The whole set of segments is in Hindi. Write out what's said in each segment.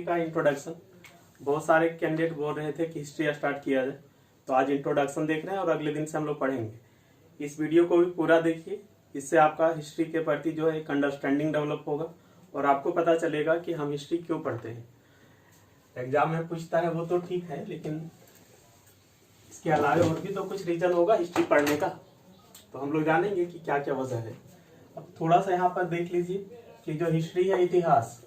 का इंट्रोडक्शन। बहुत सारे कैंडिडेट बोल रहे थे कि हिस्ट्री स्टार्ट किया जाए, तो आज इंट्रोडक्शन देख रहे हैं और अगले दिन से हम लोग पढ़ेंगे। इस वीडियो को भी पूरा देखिए, इससे आपका हिस्ट्री के प्रति जो है एक अंडरस्टैंडिंग डेवलप होगा और आपको पता चलेगा कि हम हिस्ट्री क्यों पढ़ते हैं। एग्जाम में पूछता है वो तो ठीक है, लेकिन इसके अलावा और भी तो कुछ रीजन होगा हिस्ट्री पढ़ने का, तो हम लोग जानेंगे कि क्या क्या वजह है। अब थोड़ा सा यहाँ पर देख लीजिए कि जो हिस्ट्री है, इतिहास,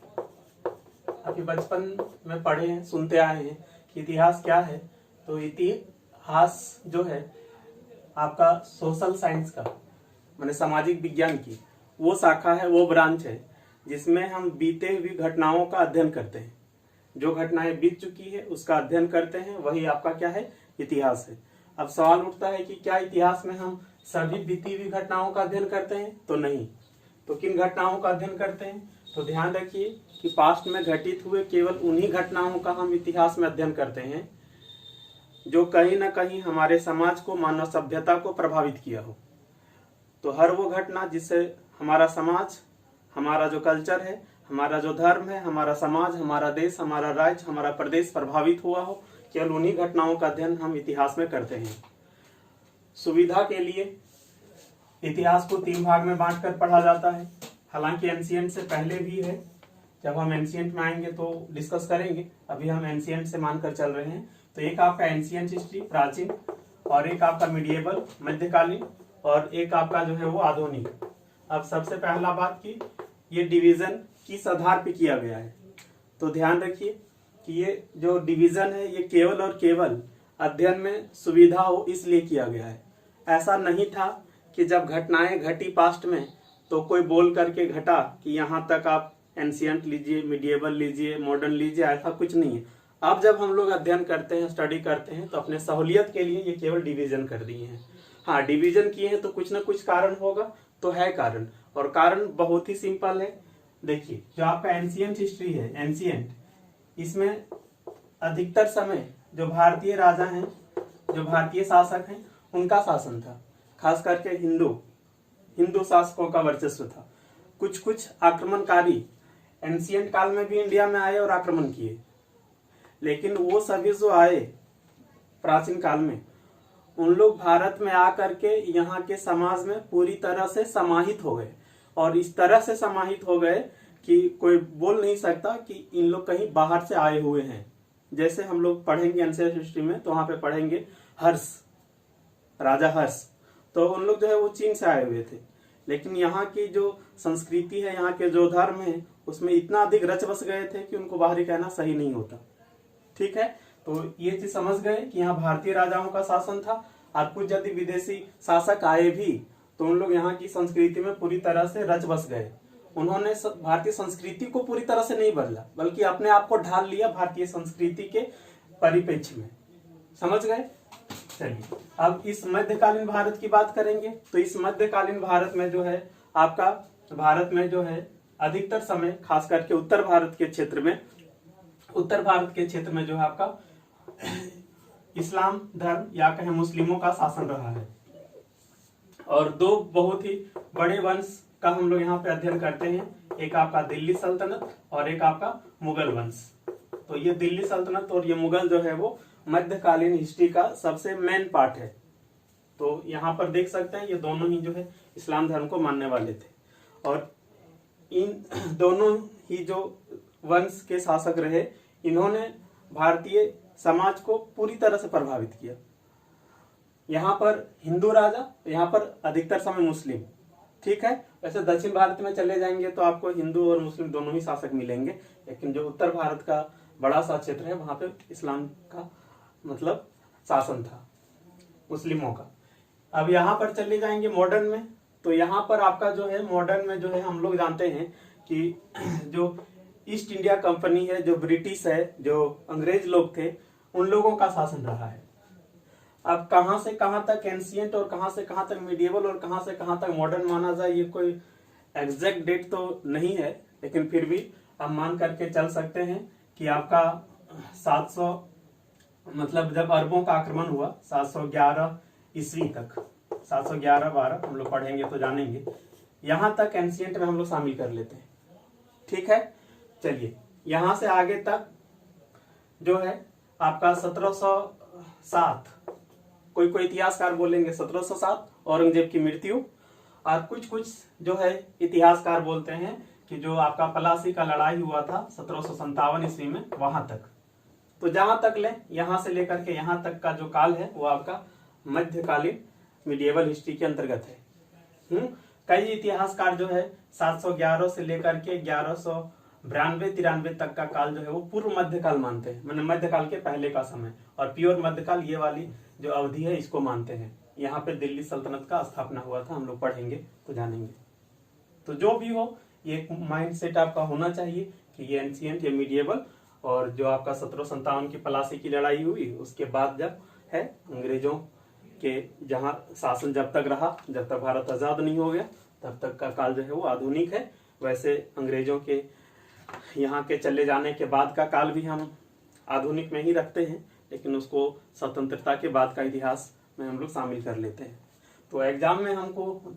अभी बचपन में पढ़े हैं, सुनते आए हैं कि इतिहास क्या है। तो इतिहास जो है आपका सोशल साइंस का, माने सामाजिक विज्ञान की वो शाखा है, वो ब्रांच है जिसमें हम बीते हुई घटनाओं का अध्ययन करते हैं। जो घटनाएं बीत चुकी है उसका अध्ययन करते हैं, वही आपका क्या है, इतिहास है। अब सवाल उठता है कि क्या इतिहास में हम सभी बीती हुई घटनाओं का अध्ययन करते हैं? तो नहीं। तो किन घटनाओं का अध्ययन करते हैं? तो ध्यान रखिए कि पास्ट में घटित हुए केवल उन्हीं घटनाओं का हम इतिहास में अध्ययन करते हैं जो कहीं ना कहीं हमारे समाज को, मानव सभ्यता को प्रभावित किया हो। तो हर वो घटना जिससे हमारा समाज, हमारा जो कल्चर है, हमारा जो धर्म है, हमारा समाज, हमारा देश, हमारा राज्य, हमारा प्रदेश प्रभावित हुआ हो, केवल उन्हीं घटनाओं का अध्ययन हम इतिहास में करते हैं। सुविधा के लिए इतिहास को 3 भाग में बांटकर पढ़ा जाता है। हालांकि एंशिएंट से पहले भी है, जब हम एंशिएंट में आएंगे तो डिस्कस करेंगे। अभी हम एंशिएंट से मानकर चल रहे हैं। तो एक आपका एंशिएंट हिस्ट्री, प्राचीन, और एक आपका मिडिएबल, मध्यकालीन, और एक आपका जो है वो आधुनिक। अब सबसे पहला बात की ये डिवीजन किस आधार पे किया गया है। तो ध्यान रखिए कि ये जो डिवीजन है ये केवल और केवल अध्ययन में सुविधा हो इसलिए किया गया है। ऐसा नहीं था कि जब घटनाएं घटी पास्ट में तो कोई बोल करके घटा कि यहाँ तक आप एंशिएंट लीजिए, मिडिएबल लीजिए, मॉडर्न लीजिए, ऐसा कुछ नहीं है। अब जब हम लोग अध्ययन करते हैं, स्टडी करते हैं, तो अपने सहूलियत के लिए ये केवल डिवीजन कर दिए हैं। हाँ, डिवीजन किए हैं तो कुछ ना कुछ कारण होगा, तो है कारण, और कारण बहुत ही सिंपल है। देखिए, जो आपका एंशिएंट हिस्ट्री है, एंशिएंट, इसमें अधिकतर समय जो भारतीय राजा हैं, जो भारतीय शासक हैं, उनका शासन था। खास करके हिंदू शासकों का वर्चस्व था। कुछ कुछ आक्रमणकारी एंशिएंट काल में भी इंडिया में आए और आक्रमण किए, लेकिन वो सभी जो आए प्राचीन काल में, उन लोग भारत में आकर के यहाँ के समाज में पूरी तरह से समाहित हो गए, और इस तरह से समाहित हो गए कि कोई बोल नहीं सकता कि इन लोग कहीं बाहर से आए हुए हैं। जैसे हम लोग पढ़ेंगे एंशिएंट हिस्ट्री में, तो वहां पे पढ़ेंगे हर्ष, राजा हर्ष, तो उन लोग जो है वो चीन से आए हुए थे। लेकिन यहाँ की जो संस्कृति है, यहाँ के जो धर्म है, उसमें इतना अधिक रच बस गए थे कि उनको बाहरी कहना सही नहीं होता। ठीक है, तो ये चीज समझ गए कि यहाँ भारतीय राजाओं का शासन था, और कुछ यदि विदेशी शासक आए भी तो उन लोग यहाँ की संस्कृति में पूरी तरह से रच बस गए। उन्होंने भारतीय संस्कृति को पूरी तरह से नहीं बदला, बल्कि अपने आप को ढाल लिया भारतीय संस्कृति के परिप्रेक्ष्य में। समझ गए? चलिए, अब इस मध्यकालीन भारत की बात करेंगे। तो इस मध्यकालीन भारत में जो है आपका, भारत में जो है अधिकतर समय, खास करके उत्तर भारत के क्षेत्र में जो है आपका इस्लाम धर्म या कहें मुस्लिमों का शासन रहा है। और 2 बहुत ही बड़े वंश का हम लोग यहाँ पे अध्ययन करते हैं, एक आपका दिल्ली सल्तनत और एक आपका मुगल वंश। तो ये दिल्ली सल्तनत और ये मुगल जो है वो मध्यकालीन हिस्ट्री का सबसे मेन पार्ट है। तो यहाँ पर देख सकते हैं ये दोनों ही जो है इस्लाम धर्म को मानने वाले थे, और इन दोनों ही जो वंश के शासक रहे, इन्होंने भारतीय समाज को पूरी तरह से प्रभावित किया। यहाँ पर हिंदू राजा, यहाँ पर अधिकतर समय मुस्लिम। ठीक है, वैसे दक्षिण भारत में चले जाएंगे तो आपको हिंदू और मुस्लिम दोनों ही शासक मिलेंगे, लेकिन जो उत्तर भारत का बड़ा सा क्षेत्र है वहां पे इस्लाम का मतलब शासन था, मुस्लिमों का। अब यहाँ पर चले जाएंगे मॉडर्न में, तो यहाँ पर आपका जो है मॉडर्न में जो है हम लोग जानते हैं कि जो ईस्ट इंडिया कंपनी है, जो ब्रिटिश है, जो अंग्रेज लोग थे, उन लोगों का शासन रहा है। अब कहां से कहां तक एंशिएंट और कहां से कहां तक मिडिएबल और कहां से कहां तक मॉडर्न माना जाए, ये कोई एग्जैक्ट डेट तो नहीं है, लेकिन फिर भी हम मान करके चल सकते हैं कि आपका 700, मतलब जब अरबों का आक्रमण हुआ 711 ईस्वी तक, 711-12 हम लोग पढ़ेंगे तो जानेंगे, यहां तक एंशिएंट में हम लोग शामिल कर लेते हैं। ठीक है, चलिए यहाँ से आगे तक जो है आपका 1707, कोई कोई इतिहासकार बोलेंगे 1707 औरंगजेब की मृत्यु, और कुछ जो है इतिहासकार बोलते हैं कि जो आपका प्लासी का लड़ाई हुआ था 1757 ईस्वी में, वहां तक। तो जहां तक ले, यहां से लेकर के यहां तक का जो काल है वो आपका मध्यकालीन मीडिएवल हिस्ट्री के अंतर्गत है। कई इतिहासकार जो है 711 से लेकर के 1192-93 तक का काल जो है वो पूर्व मध्यकाल मानते हैं, मतलब मध्यकाल के पहले का समय, और प्योर मध्यकाल ये वाली जो अवधि है इसको मानते हैं। यहाँ पे दिल्ली सल्तनत का स्थापना हुआ था, हम लोग पढ़ेंगे तो जानेंगे। तो जो भी हो, ये माइंड सेट आपका होना चाहिए कि ये एंशिएंट, ये मीडिएवल, और जो आपका 1757 की प्लासी की लड़ाई हुई उसके बाद जब है अंग्रेजों के जहां शासन जब तक रहा, जब तक भारत आजाद नहीं हो गया, तब तक का काल जो है वो आधुनिक है। वैसे अंग्रेजों के यहाँ के चले जाने के बाद का काल भी हम आधुनिक में ही रखते हैं, लेकिन उसको स्वतंत्रता के बाद का इतिहास में हम लोग शामिल कर लेते हैं। तो एग्जाम में हमको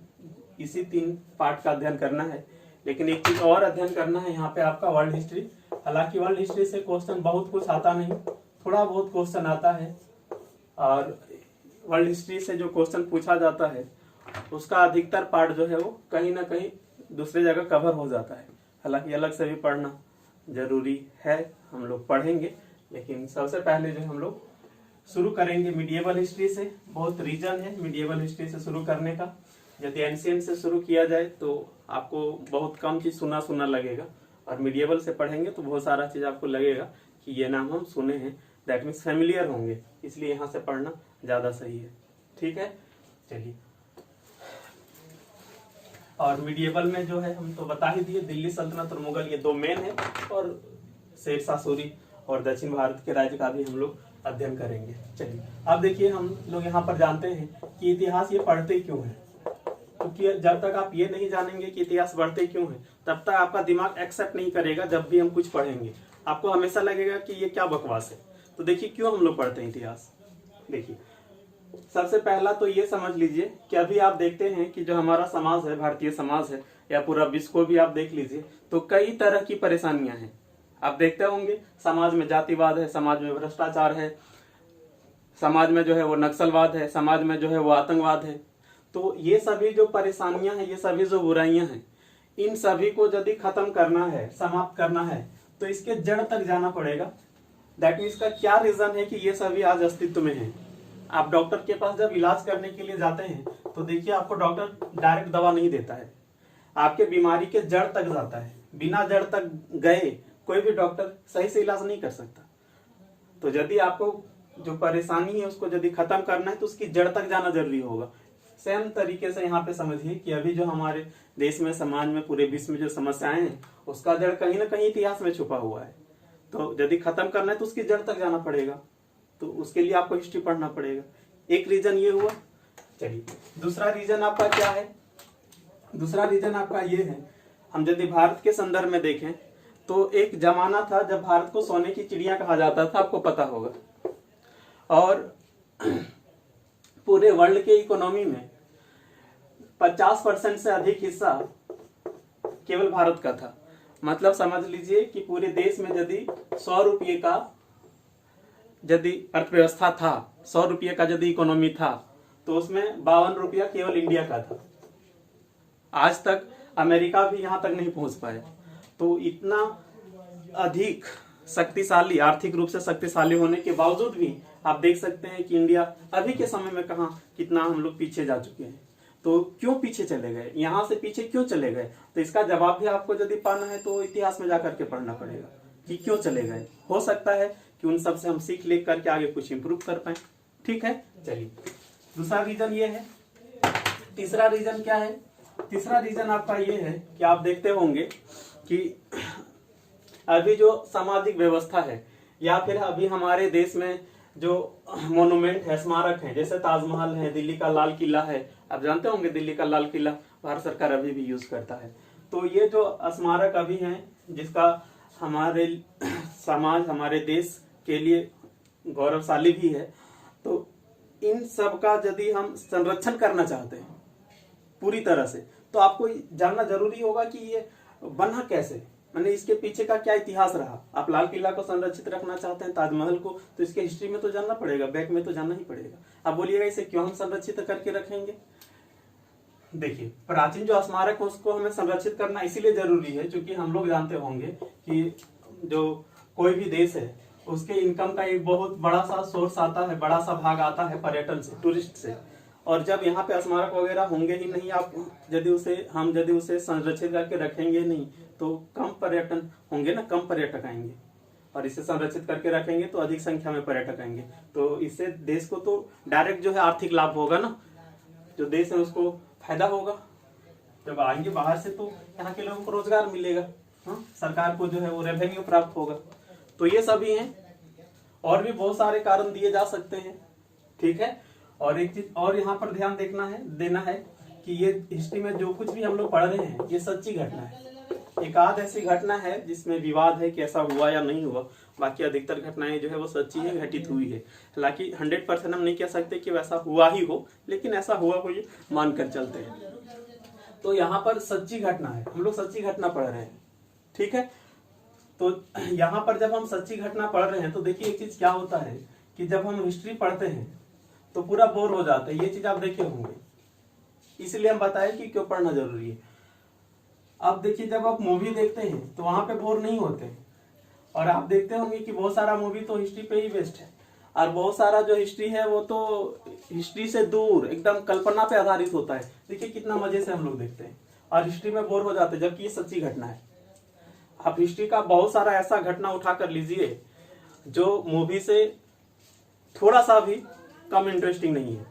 इसी 3 पार्ट का अध्ययन करना है, लेकिन एक चीज और अध्ययन करना है यहाँ पे आपका वर्ल्ड हिस्ट्री। हालांकि वर्ल्ड हिस्ट्री से क्वेश्चन बहुत कुछ आता नहीं, थोड़ा बहुत क्वेश्चन आता है, और वर्ल्ड हिस्ट्री से जो क्वेश्चन पूछा जाता है उसका अधिकतर पार्ट जो है वो कहीं ना कहीं दूसरे जगह कवर हो जाता है। हालांकि अलग से भी पढ़ना जरूरी है, हम लोग पढ़ेंगे, लेकिन सबसे पहले जो हम लोग शुरू करेंगे मीडिएवल हिस्ट्री से। बहुत रीजन है मीडिएवल हिस्ट्री से शुरू करने का। यदि एंशिएंट से शुरू किया जाए तो आपको बहुत कम चीज सुना सुना लगेगा, और मीडिएवल से पढ़ेंगे तो बहुत सारा चीज आपको लगेगा कि ये नाम हम सुने हैं, दैट मीन्स फैमिलियर होंगे, इसलिए यहाँ से पढ़ना ज्यादा सही है। ठीक है, चलिए। और मीडिएवल में जो है हम तो बता ही दिए, दिल्ली सल्तनत और मुगल ये 2 मेन है, और शेरशाह सूरी और दक्षिण भारत के राज्य का भी हम लोग अध्ययन करेंगे। चलिए, अब देखिए हम लोग यहाँ पर जानते हैं कि इतिहास ये पढ़ते क्यों है, क्योंकि जब तक आप ये नहीं जानेंगे कि इतिहास पढ़ते क्यों है, तब तक आपका दिमाग एक्सेप्ट नहीं करेगा। जब भी हम कुछ पढ़ेंगे आपको हमेशा लगेगा कि ये क्या बकवास है। तो देखिए क्यों हम लोग पढ़ते हैं इतिहास। देखिए, सबसे पहला तो ये समझ लीजिए कि अभी आप देखते हैं कि जो हमारा समाज है, भारतीय समाज है, या पूरा विश्व को भी आप देख लीजिए, तो कई तरह की परेशानियां हैं। आप देखते होंगे समाज में जातिवाद है, समाज में भ्रष्टाचार है, समाज में जो है वो नक्सलवाद है, समाज में जो है वो आतंकवाद है। तो ये सभी जो परेशानियां हैं, ये सभी जो बुराइयां हैं, इन सभी को यदि खत्म करना है, समाप्त करना है, तो इसके जड़ तक जाना पड़ेगा। दैट मीन्स का क्या रीजन है कि ये सभी आज अस्तित्व में है। आप डॉक्टर के पास जब इलाज करने के लिए जाते हैं तो देखिए आपको डॉक्टर डायरेक्ट दवा नहीं देता है, आपके बीमारी के जड़ तक जाता है। बिना जड़ तक गए कोई भी डॉक्टर सही से इलाज नहीं कर सकता। तो यदि आपको जो परेशानी है उसको यदि खत्म करना है तो उसकी जड़ तक जाना जरूरी होगा। सेम तरीके से यहाँ पे समझिए कि अभी जो हमारे देश में, समाज में, पूरे विश्व में जो समस्याएं हैं उसका जड़ कहीं ना कहीं इतिहास में छुपा हुआ है। तो यदि खत्म करना है तो उसकी जड़ तक जाना पड़ेगा, तो उसके लिए आपको हिस्ट्री पढ़ना पड़ेगा। एक रीजन ये हुआ। चलिए, दूसरा रीजन आपका क्या है? दूसरा रीजन आपका ये है, हम यदि भारत के संदर्भ में देखें तो एक जमाना था जब भारत को सोने की चिड़िया कहा जाता था, आपको पता होगा, और पूरे वर्ल्ड के इकोनॉमी में 50% से अधिक हिस्सा केवल भारत का था। मतलब समझ लीजिए कि पूरे देश में यदि 100 रुपये का यदि अर्थव्यवस्था था, 100 रुपये का यदि इकोनॉमी था, तो उसमें 52 रुपया केवल इंडिया का था। आज तक अमेरिका भी यहां तक नहीं पहुंच पाया। तो इतना अधिक शक्तिशाली, आर्थिक रूप से शक्तिशाली होने के बावजूद भी आप देख सकते हैं कि इंडिया अभी के समय में कहां कितना हम लोग पीछे जा चुके हैं। तो क्यों पीछे चले गए, यहां से पीछे क्यों चले गए? तो इसका जवाब भी आपको यदि पाना है तो इतिहास में जाकर के पढ़ना पड़ेगा कि क्यों चले गए। हो सकता है कि उन सब से हम सीख ले करके आगे कुछ इंप्रूव कर पाए। ठीक है, चलिए, दूसरा रीजन ये है। तीसरा रीजन क्या है? तीसरा रीजन आपका ये है कि आप देखते होंगे कि अभी जो सामाजिक व्यवस्था है, या फिर अभी हमारे देश में जो मोन्यूमेंट है, स्मारक है, जैसे ताजमहल है, दिल्ली का लाल किला है, आप जानते होंगे दिल्ली का लाल किला भारत सरकार अभी भी यूज करता है। तो ये जो स्मारक अभी हैं, जिसका हमारे समाज, हमारे देश के लिए गौरवशाली भी है, तो इन सब का यदि हम संरक्षण करना चाहते हैं पूरी तरह से, तो आपको जानना जरूरी होगा कि ये बना कैसे, मैंने इसके पीछे का क्या इतिहास रहा। आप लाल किला को संरक्षित रखना चाहते हैं, ताजमहल को, तो इसके हिस्ट्री में तो जानना पड़ेगा, बैक में तो जानना ही पड़ेगा। अब बोलिएगा इसे क्यों हम संरक्षित करके रखेंगे। देखिए, प्राचीन जो स्मारक है उसको हमें संरक्षित करना इसीलिए जरूरी है क्योंकि हम लोग जानते होंगे कि जो कोई भी देश है उसके इनकम का एक बहुत बड़ा सा सोर्स आता है, बड़ा सा भाग आता है पर्यटन से, टूरिस्ट से। और जब यहाँ पे स्मारक वगैरह होंगे ही नहीं, आप यदि उसे संरक्षित करके रखेंगे नहीं तो कम पर्यटन होंगे ना, कम पर्यटक आएंगे। और इसे संरक्षित करके रखेंगे तो अधिक संख्या में पर्यटक आएंगे, तो इससे देश को तो डायरेक्ट जो है आर्थिक लाभ होगा ना, जो देश है उसको फायदा होगा। जब आएंगे बाहर से तो यहाँ के लोगों को रोजगार मिलेगा, सरकार को जो है वो रेवेन्यू प्राप्त होगा। तो ये सभी हैं, और भी बहुत सारे कारण दिए जा सकते हैं, ठीक है। और एक चीज और यहाँ पर ध्यान देना है कि ये हिस्ट्री में जो कुछ भी हम लोग पढ़ रहे हैं ये सच्ची घटना है। एक आध ऐसी घटना है जिसमें विवाद है कि ऐसा हुआ या नहीं हुआ, बाकी अधिकतर घटनाएं जो है वो सच्ची है, घटित हुई है। हालांकि 100% हम नहीं कह सकते कि वैसा हुआ ही हो, लेकिन ऐसा हुआ हो ये मानकर चलते हैं। तो यहाँ पर सच्ची घटना है, हम लोग सच्ची घटना पढ़ रहे हैं, ठीक है। तो यहाँ पर जब हम सच्ची घटना पढ़ रहे हैं तो देखिए एक चीज क्या होता है कि जब हम हिस्ट्री पढ़ते हैं तो पूरा बोर हो जाता है। ये चीज आप देखे होंगे, इसलिए हम बताएं कि क्यों पढ़ना जरूरी है। अब देखिए, जब आप मूवी देखते हैं तो वहां पे बोर नहीं होते, और आप देखते होंगे कि बहुत सारा मूवी तो हिस्ट्री पे ही बेस्ड है, और बहुत सारा जो हिस्ट्री है वो तो हिस्ट्री से दूर एकदम कल्पना पे आधारित होता है। देखिए कितना मजे से हम लोग देखते हैं और हिस्ट्री में बोर हो जाते हैं, जबकि ये सच्ची घटना है। आप हिस्ट्री का बहुत सारा ऐसा घटना उठा कर लीजिए जो मूवी से थोड़ा सा भी कम इंटरेस्टिंग नहीं है।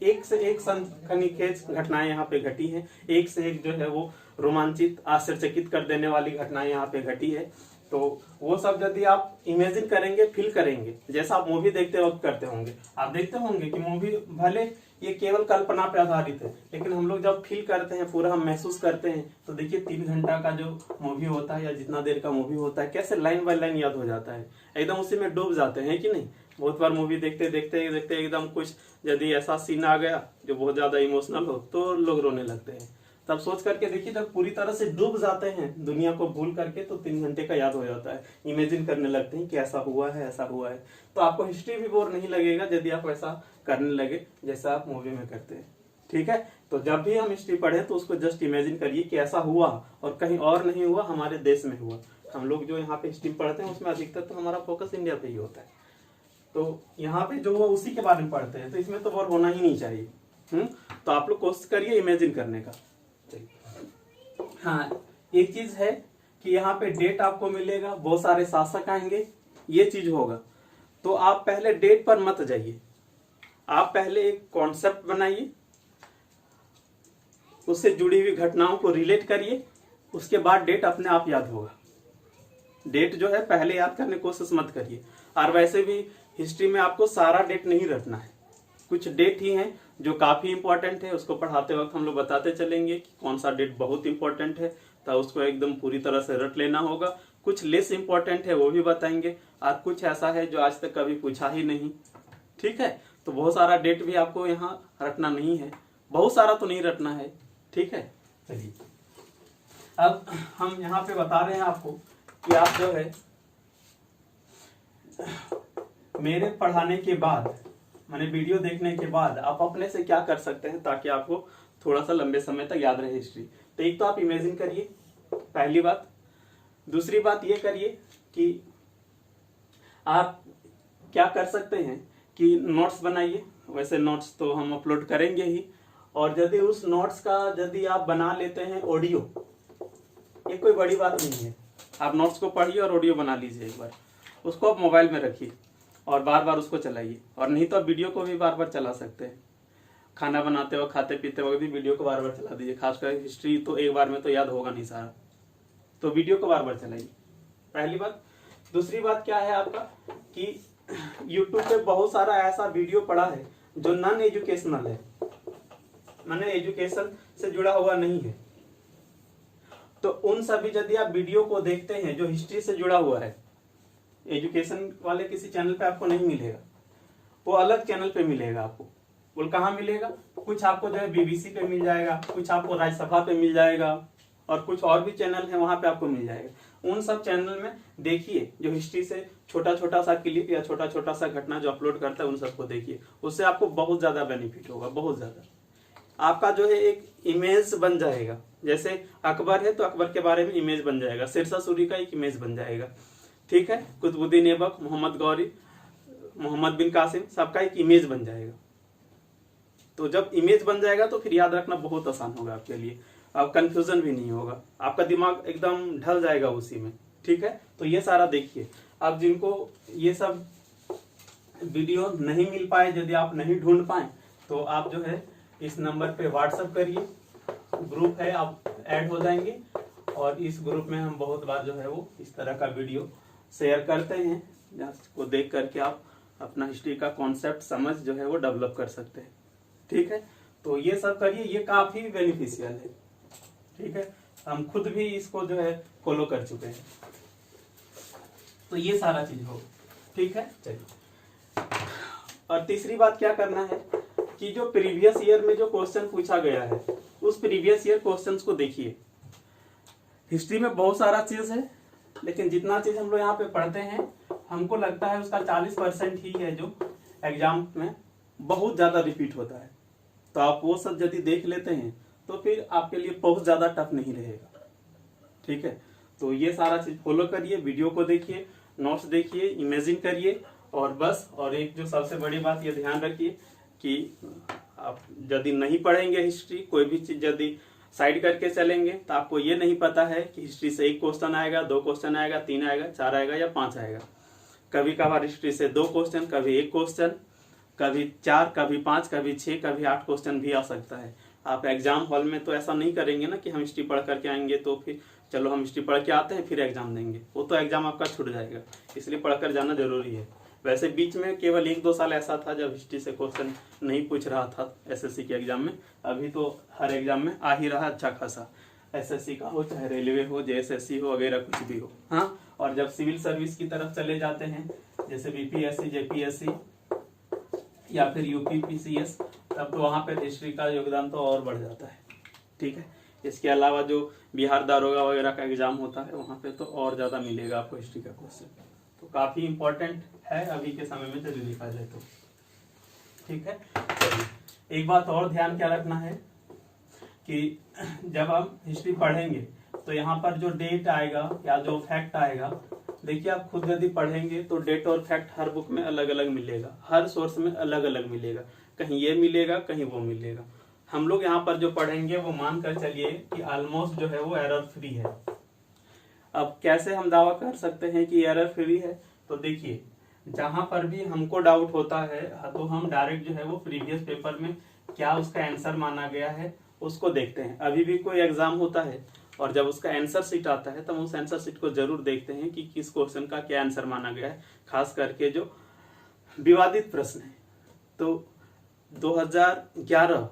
एक से एक सनसनीखेज घटनाएं यहाँ पे घटी हैं, एक से एक जो है वो रोमांचित, आश्चर्यचकित कर देने वाली घटनाएं यहाँ पे घटी है। तो वो सब यदि आप इमेजिन करेंगे, फील करेंगे, जैसा आप मूवी देखते वक्त करते होंगे। आप देखते होंगे कि मूवी भले ये केवल कल्पना पे आधारित है, लेकिन हम लोग जब फील करते हैं, पूरा हम महसूस करते हैं, तो देखिए 3 घंटा का जो मूवी होता है या जितना देर का मूवी होता है, कैसे लाइन बाय लाइन याद हो जाता है, एकदम उसी में डूब जाते हैं कि नहीं। बहुत बार मूवी देखते देखते एकदम कुछ यदि ऐसा सीन आ गया जो बहुत ज्यादा इमोशनल हो तो लोग रोने लगते हैं। तब सोच करके देखिए, जब पूरी तरह से डूब जाते हैं दुनिया को भूल करके, तो 3 घंटे का याद हो जाता है, इमेजिन करने लगते हैं कि ऐसा हुआ है, ऐसा हुआ है। तो आपको हिस्ट्री भी बोर नहीं लगेगा यदि आप ऐसा करने लगे जैसा आप मूवी में करते हैं, ठीक है। तो जब भी हम हिस्ट्री पढ़े तो उसको जस्ट इमेजिन करिए कि ऐसा हुआ और कहीं और नहीं हुआ, हमारे देश में हुआ। हम लोग जो यहाँ पे हिस्ट्री पढ़ते हैं उसमें अधिकतर तो हमारा फोकस इंडिया पे ही होता है, तो यहाँ पे जो वो उसी के बारे में पढ़ते हैं, तो इसमें तो बोर होना ही नहीं चाहिए। तो आप लोग कोशिश करिए इमेजिन करने का। हाँ, एक चीज है कि यहाँ पे डेट आपको मिलेगा, बहुत सारे शासक आएंगे, ये चीज होगा। तो आप पहले डेट पर मत जाइए, आप पहले एक कॉन्सेप्ट बनाइए, उससे जुड़ी हुई घटनाओं को रिलेट करिए, उसके बाद डेट अपने आप याद होगा। डेट जो है पहले याद करने की कोशिश मत करिए। और वैसे भी हिस्ट्री में आपको सारा डेट नहीं रटना है, कुछ डेट ही हैं जो काफी इंपॉर्टेंट है, उसको पढ़ाते वक्त हम लोग बताते चलेंगे कि कौन सा डेट बहुत इंपॉर्टेंट है, तो उसको एकदम पूरी तरह से रट लेना होगा। कुछ लेस इंपॉर्टेंट है वो भी बताएंगे, और कुछ ऐसा है जो आज तक कभी पूछा ही नहीं, ठीक है। तो बहुत सारा डेट भी आपको यहाँ रटना नहीं है, बहुत सारा तो नहीं रटना है, ठीक है। चलिए, अब हम यहाँ पे बता रहे हैं आपको कि आप जो है मेरे पढ़ाने के बाद, मैंने वीडियो देखने के बाद आप अपने से क्या कर सकते हैं ताकि आपको थोड़ा सा लंबे समय तक याद रहे हिस्ट्री। तो एक तो आप इमेजिन करिए, पहली बात। दूसरी बात ये करिए कि आप क्या कर सकते हैं कि नोट्स बनाइए। वैसे नोट्स तो हम अपलोड करेंगे ही, और यदि उस नोट्स का यदि आप बना लेते हैं ऑडियो, ये कोई बड़ी बात नहीं है। आप नोट्स को पढ़िए और ऑडियो बना लीजिए एक बार, उसको आप मोबाइल में रखिए और बार बार उसको चलाइए। और नहीं तो आप वीडियो को भी बार बार चला सकते हैं, खाना बनाते वक्त, खाते पीते वक्त भी वीडियो को बार बार चला दीजिए। खासकर हिस्ट्री तो एक बार में तो याद होगा नहीं सारा, तो वीडियो को बार बार चलाइए, पहली बात। दूसरी बात क्या है आपका कि यूट्यूब पे बहुत सारा ऐसा वीडियो पड़ा है जो नॉन एजुकेशनल है, माने एजुकेशन से जुड़ा हुआ नहीं है। तो उन सभी यदि आप वीडियो को देखते हैं जो हिस्ट्री से जुड़ा हुआ है, एजुकेशन वाले किसी चैनल पे आपको नहीं मिलेगा, वो अलग चैनल पे मिलेगा आपको। बोल कहाँ मिलेगा? कुछ आपको जो है BBC पे मिल जाएगा, कुछ आपको राज्यसभा पे मिल जाएगा, और कुछ और भी चैनल है वहां पे आपको मिल जाएगा। उन सब चैनल में देखिए, जो हिस्ट्री से छोटा छोटा सा क्लिप या छोटा छोटा सा घटना जो अपलोड करता है उन सबको देखिए, उससे आपको बहुत ज्यादा बेनिफिट होगा, बहुत ज्यादा। आपका जो है एक इमेज बन जाएगा। जैसे अकबर है तो अकबर के बारे में इमेज बन जाएगा, शेरशाह सूरी का एक इमेज बन जाएगा, ठीक है। कुतुबुद्दीन ऐबक, मोहम्मद गौरी, मोहम्मद बिन कासिम, सबका एक इमेज बन जाएगा। तो जब इमेज बन जाएगा तो फिर याद रखना बहुत आसान होगा आपके लिए, अब कंफ्यूजन भी नहीं होगा, आपका दिमाग एकदम ढल जाएगा उसी में, ठीक है। तो ये सारा देखिए। अब जिनको ये सब वीडियो नहीं मिल पाए, यदि आप नहीं ढूंढ पाए, तो आप जो है इस नंबर पे व्हाट्सएप करिए, ग्रुप है, आप ऐड हो जाएंगे। और इस ग्रुप में हम बहुत बार जो है वो इस तरह का वीडियो शेयर करते हैं, जिसको देख करके आप अपना हिस्ट्री का कॉन्सेप्ट समझ जो है वो डेवलप कर सकते हैं, ठीक है। तो ये सब करिए, ये काफी बेनिफिशियल है, ठीक है। हम खुद भी इसको जो है फॉलो कर चुके हैं। तो ये सारा चीज हो, ठीक है। चलिए, और तीसरी बात क्या करना है कि जो प्रीवियस ईयर में जो क्वेश्चन पूछा गया है, उस प्रीवियस ईयर क्वेश्चंस को देखिए। हिस्ट्री में बहुत सारा चीज है, लेकिन जितना चीज हम लोग यहाँ पे पढ़ते हैं, हमको लगता है उसका 40% ही है जो एग्जाम में बहुत ज्यादा रिपीट होता है। तो आप वो सब यदि देख लेते हैं तो फिर आपके लिए बहुत ज्यादा टफ नहीं रहेगा, ठीक है। तो ये सारा चीज फॉलो करिए, वीडियो को देखिए, नोट्स देखिए, इमेजिन करिए, और बस। और एक जो सबसे बड़ी बात ये ध्यान रखिए कि आप यदि नहीं पढ़ेंगे हिस्ट्री, कोई भी चीज यदि साइड करके चलेंगे, तो आपको ये नहीं पता है कि हिस्ट्री से 1 क्वेश्चन आएगा, 2 क्वेश्चन आएगा, 3 आएगा, 4 आएगा या 5 आएगा। कभी कभार हिस्ट्री से 2 क्वेश्चन, कभी 1 क्वेश्चन, कभी 4, कभी 5, कभी 6, कभी 8 क्वेश्चन भी आ सकता है। आप एग्जाम हॉल में तो ऐसा नहीं करेंगे ना कि हम हिस्ट्री पढ़ करके आएंगे तो फिर चलो हम हिस्ट्री पढ़ के आते हैं फिर एग्जाम देंगे, वो तो एग्जाम आपका छूट जाएगा। इसलिए पढ़कर जाना जरूरी है। वैसे बीच में केवल 1-2 साल ऐसा था जब हिस्ट्री से क्वेश्चन नहीं पूछ रहा था एसएससी के एग्जाम में। अभी तो हर एग्जाम में आ ही रहा अच्छा खासा, एसएससी का हो चाहे रेलवे हो, जेएसएससी हो, वगैरह कुछ भी हो। हाँ, और जब सिविल सर्विस की तरफ चले जाते हैं, जैसे बीपीएससी, जेपीएससी या फिर यूपीपीसीएस, तब तो वहां पर हिस्ट्री का योगदान तो और बढ़ जाता है, ठीक है। इसके अलावा जो बिहार दारोगा वगैरह का एग्जाम होता है, वहां पे तो और ज्यादा मिलेगा आपको हिस्ट्री का क्वेश्चन। तो काफी इंपॉर्टेंट है अभी के समय में यदि देखा जाए तो, ठीक है। एक बात और ध्यान क्या रखना है कि जब हम हिस्ट्री पढ़ेंगे तो यहाँ पर जो डेट आएगा या जो फैक्ट आएगा, देखिए आप खुद यदि पढ़ेंगे तो डेट और फैक्ट हर बुक में अलग अलग मिलेगा, हर सोर्स में अलग अलग मिलेगा, कहीं ये मिलेगा कहीं वो मिलेगा। हम लोग यहाँ पर जो पढ़ेंगे वो मान कर चलिए कि ऑलमोस्ट जो है वो एरर फ्री है। अब कैसे हम दावा कर सकते हैं कि एरर फ्री है? तो देखिए, जहां पर भी हमको डाउट होता है तो हम डायरेक्ट जो है वो प्रीवियस पेपर में क्या उसका आंसर माना गया है उसको देखते हैं। अभी भी कोई एग्जाम होता है और जब उसका आंसर शीट आता है तब उस आंसर शीट को जरूर देखते हैं कि किस क्वेश्चन का क्या आंसर माना गया है, खास करके जो विवादित प्रश्न है। तो 2011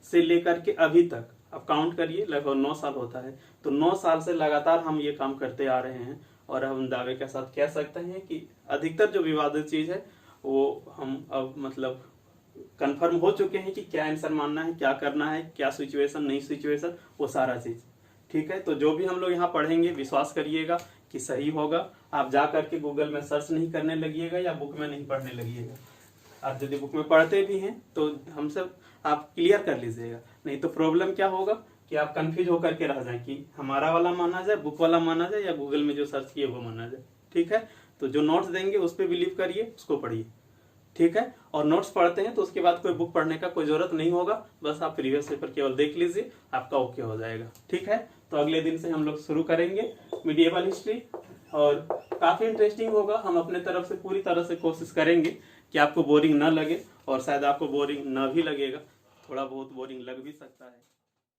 से लेकर के अभी तक अब काउंट करिए, लगभग 9 साल होता है। तो 9 साल से लगातार हम ये काम करते आ रहे हैं और हम दावे के साथ कह सकते हैं कि अधिकतर जो विवादित चीज है वो हम अब मतलब कंफर्म हो चुके हैं कि क्या आंसर मानना है, क्या करना है, क्या सिचुएशन, नहीं सिचुएशन, वो सारा चीज, ठीक है। तो जो भी हम लोग यहाँ पढ़ेंगे विश्वास करिएगा कि सही होगा। आप जा करके गूगल में सर्च नहीं करने लगिएगा या बुक में नहीं पढ़ने लगिएगा। आप यदि बुक में पढ़ते भी हैं तो हमसे आप क्लियर कर लीजिएगा, नहीं तो प्रॉब्लम क्या होगा कि आप कंफ्यूज होकर के रह जाए कि हमारा वाला माना जाए, बुक वाला माना जाए या गूगल में जो सर्च किए वो माना जाए, ठीक है। तो जो नोट्स देंगे उस पर बिलीव करिए, उसको पढ़िए, ठीक है। और नोट्स पढ़ते हैं तो उसके बाद कोई बुक पढ़ने का कोई जरूरत नहीं होगा, बस आप प्रीवियस पेपर केवल देख लीजिए, आपका ओके हो जाएगा, ठीक है। तो अगले दिन से हम लोग शुरू करेंगे मिडिएवल हिस्ट्री और काफी इंटरेस्टिंग होगा। हम अपने तरफ से पूरी तरह से कोशिश करेंगे कि आपको बोरिंग ना लगे, और शायद आपको बोरिंग ना भी लगेगा, थोड़ा बहुत बोरिंग लग भी सकता है।